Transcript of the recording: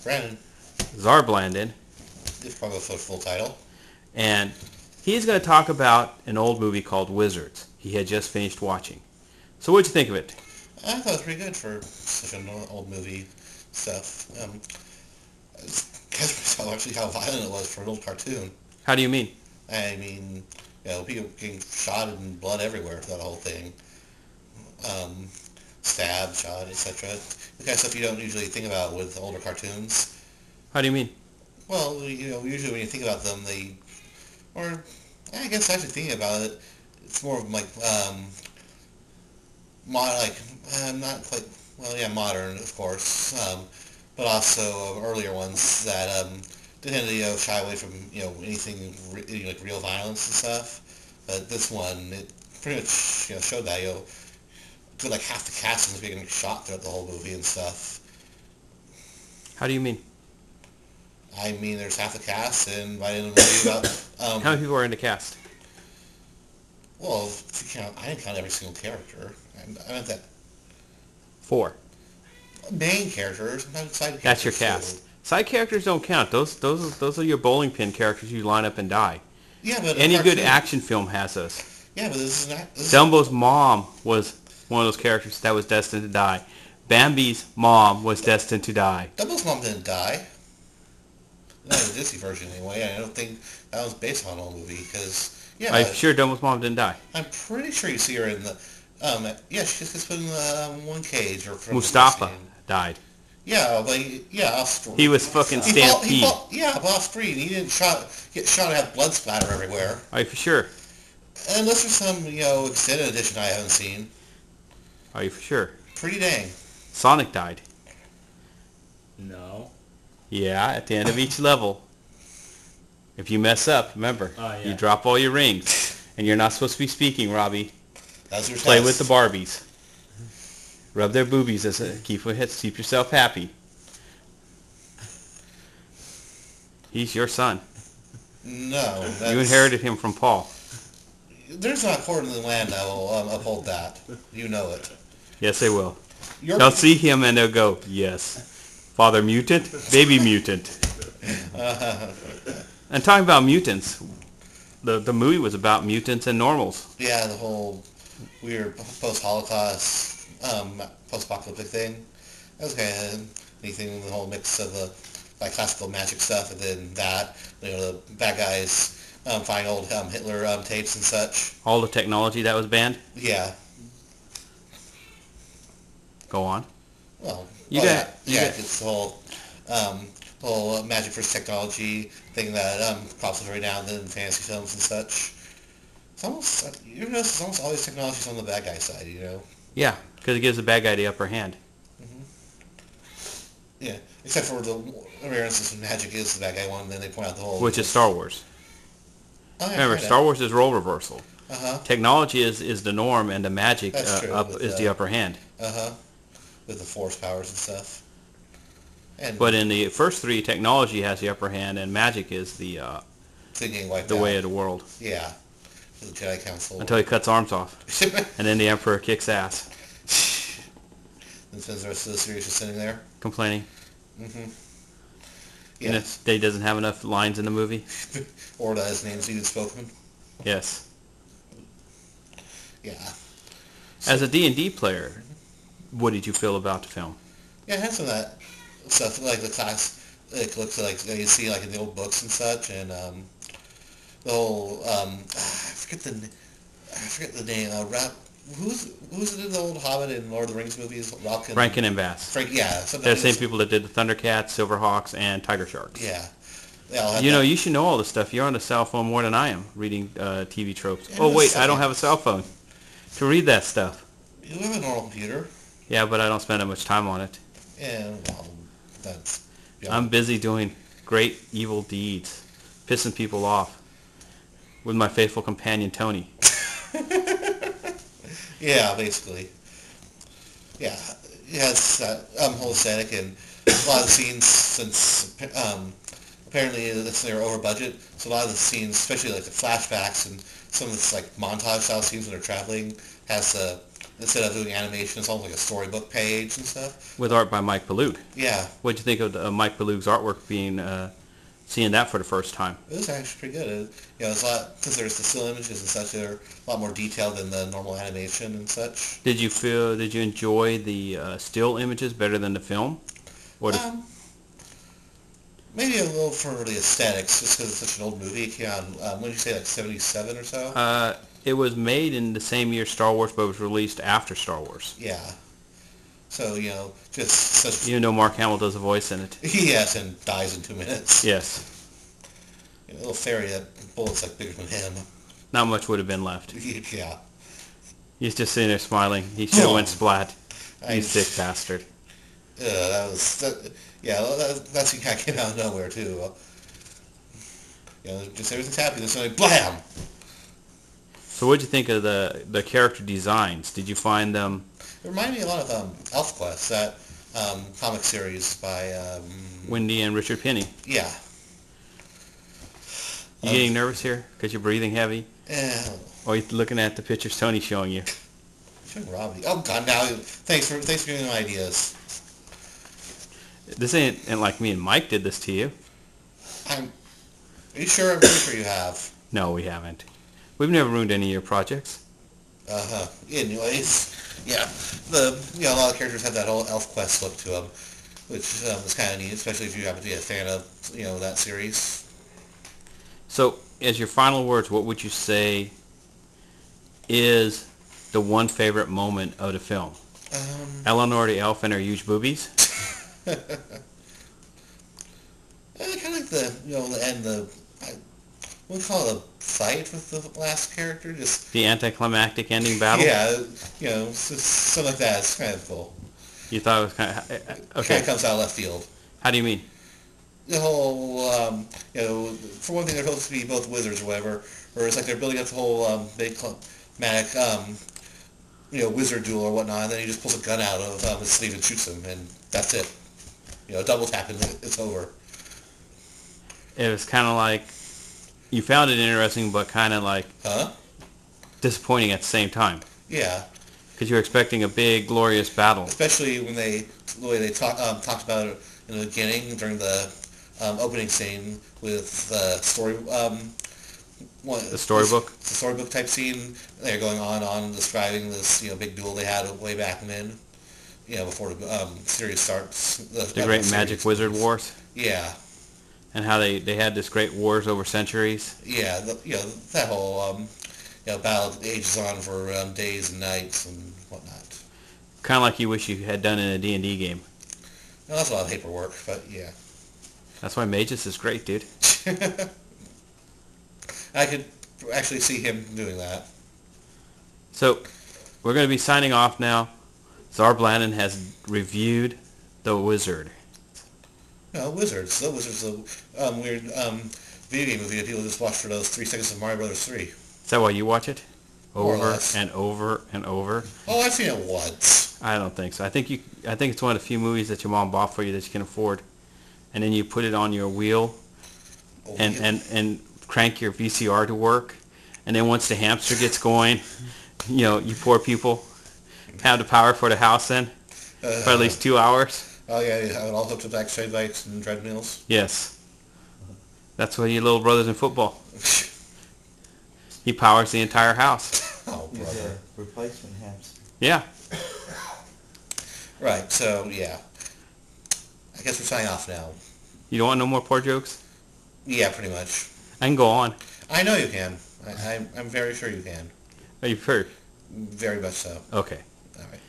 Brandon. Czar Blandon. It's probably the full title. And he's going to talk about an old movie called Wizards he had just finished watching. So what'd you think of it? I thought it was pretty good for such an old movie stuff. I guess actually how violent it was for an old cartoon. How do you mean? I mean, people getting shot and blood everywhere for that whole thing. Stabbed, shot, etc. The kind of stuff you don't usually think about with older cartoons. How do you mean? Well, usually when you think about them, I guess actually thinking about it, it's more of like, not quite, modern, of course, but also earlier ones that didn't shy away from, anything like real violence and stuff. But this one, it pretty much, showed that, good like half the cast was getting shot throughout the whole movie and stuff. How do you mean? I mean, there's half the cast, and by the end of the movie, about how many people are in the cast? Well, if you count, I didn't count every single character. I meant that 4. main characters, sometimes side characters. That's your cast. Too. Side characters don't count. Those are your bowling pin characters you line up and die. Yeah, but any good action film has those. Yeah, but this is not. Dumbo's mom was one of those characters that was destined to die. Bambi's mom was destined to die. Dumbo's mom didn't die. Not in the Disney version, anyway. I don't think that was based on a whole movie, because... Yeah, I'm sure Dumbo's mom didn't die. I'm pretty sure you see her in the... she just gets put in one cage. Mustafa died. Yeah, but... Yeah, he was fucking stampede. But off screen. He didn't get shot and have blood splatter everywhere. Are you for sure? Unless there's some, extended edition I haven't seen. Are you for sure? Pretty dang. Sonic died. No. Yeah, at the end of each level. If you mess up, remember, you drop all your rings. And you're not supposed to be speaking, Robbie. That's your Play test. with the Barbies. Rub their boobies as keep yourself happy. He's your son. No. You inherited him from Paul. There's not a court in the land that will uphold that. You know it. Yes, they will. They'll see him and they'll go, yes. Father mutant, baby mutant. And talking about mutants, the movie was about mutants and normals. Yeah, the whole weird post-Holocaust, post-apocalyptic thing. That was kind of anything, the whole mix of the classical magic stuff, and then that, the bad guys find old Hitler tapes and such. All the technology that was banned? Yeah. Go on. Well, it's the whole magic versus technology thing that pops up every now and then in fantasy films and such. It's almost, it's almost always technology's on the bad guy side, Yeah, because it gives the bad guy the upper hand. Mm-hmm. Yeah, except for the rare instance when magic is the bad guy one, and then they point out the whole... Which is Star Wars. Oh, yeah, remember, Star Wars is role reversal. Uh-huh. Technology is the norm, and the magic is the upper hand. Uh-huh. With the force powers and stuff. But in the first 3, technology has the upper hand, and magic is the way of the world. Yeah. The Jedi Council. Until he cuts arms off. And then the Emperor kicks ass. And spends the rest of the series just sitting there. Complaining. Mm-hmm. Yeah. And he doesn't have enough lines in the movie. Or that his name's even spoken. Yes. Yeah. As a D&D player, what did you feel about the film? Yeah, it had some of that stuff, like the class, it looks like you see like in the old books and such, and the whole I forget the name. Who's it in the old Hobbit and Lord of the Rings movies? Rankin and Bass. Yeah, they're the same people that did the Thundercats, Silverhawks, and Tiger Sharks. Yeah. You should know all this stuff. You're on a cell phone more than I am, reading TV tropes. Oh wait, I don't have a cell phone to read that stuff. You have a normal computer. Yeah, but I don't spend that much time on it. Yeah, well, that's... Yeah. I'm busy doing great evil deeds, pissing people off, with my faithful companion, Tony. Yeah, basically. Yeah, it has that whole aesthetic, and a lot of scenes since apparently they're over budget, so a lot of the scenes, especially like the flashbacks and some of this like montage style scenes when they're traveling, has instead of doing animation, it's almost like a storybook page and stuff. With art by Mike Palud. Yeah. What'd you think of Mike Palud's artwork being seeing that for the first time? It was actually pretty good. It's a lot, because there's the still images and such, they're a lot more detailed than the normal animation and such. Did you enjoy the still images better than the film? Or maybe a little for the aesthetics, just because it's such an old movie. It came out, when did you say, like 77 or so? It was made in the same year Star Wars, but was released after Star Wars. Yeah. So, just such... Even though Mark Hamill does a voice in it. Yes, and dies in 2 minutes. Yes. A little fairy that bullets like bigger than him. Not much would have been left. Yeah. He's just sitting there smiling. He should have went splat. You sick bastard. That scene kind of came out of nowhere, too. Just everything's happy, then suddenly, blam! So what'd you think of the character designs? Did you find them... It reminded me a lot of ElfQuest, that comic series by... Wendy and Richard Penny. Yeah. You getting nervous here? Because you're breathing heavy? Yeah. Or you looking at the pictures Tony's showing you? Showing Robbie. Oh, God, now, thanks for giving me ideas. This ain't like me and Mike did this to you. Are you sure? I'm pretty sure you have. No, we haven't. We've never ruined any of your projects. Uh-huh. Anyways, yeah. A lot of characters have that old ElfQuest look to them, which is kind of neat, especially if you happen to be a fan of, that series. So, as your final words, what would you say is the one favorite moment of the film? Eleanor the elf and her huge boobies? Kind of like the end, what do we call it, a fight with the last character? Just the anticlimactic ending battle? Yeah, something like that. It's kind of cool. You thought it was kind of... Okay. Kind of comes out of left field. How do you mean? The whole, for one thing, they're supposed to be both wizards or whatever, or it's like they're building up the whole big climatic, wizard duel or whatnot, and then he just pulls a gun out of his sleeve and shoots him, and that's it. Double tap and it's over. It was kind of like, you found it interesting, but kind of like disappointing at the same time. Yeah. Because you were expecting a big, glorious battle. Especially when the way they talked about it in the beginning during the opening scene with the story. The storybook. The storybook type scene. They're going on describing this big duel they had way back when. Before the series starts. The Great Magic Wizard Wars. Yeah. And how they had this great wars over centuries. Yeah, that whole battle ages on for days and nights and whatnot. Kind of like you wish you had done in a D&D game. No, that's a lot of paperwork, but yeah. That's why Magus is great, dude. I could actually see him doing that. So, we're going to be signing off now. Czar Blandon has reviewed The Wizard. No, Wizards. The Wizards is a weird video game movie that people just watch for those 3 seconds of Mario Brothers 3. Is that why you watch it? More or Over less. and over and over? Oh, I've seen it once. I don't think so. I think it's one of the few movies that your mom bought for you that you can afford. And then you put it on your wheel and crank your VCR to work. And then once the hamster gets going, you poor people have the power for the house then for at least 2 hours. Oh, yeah, I would all hooked up to exercise bikes and treadmills. Yes. That's why your little brother's in football. He powers the entire house. Oh, brother. He's a replacement hamster. Yeah. Right, so, yeah. I guess we're signing off now. You don't want no more poor jokes? Yeah, pretty much. I can go on. I know you can. I'm very sure you can. Are you sure? Very much so. Okay. All right.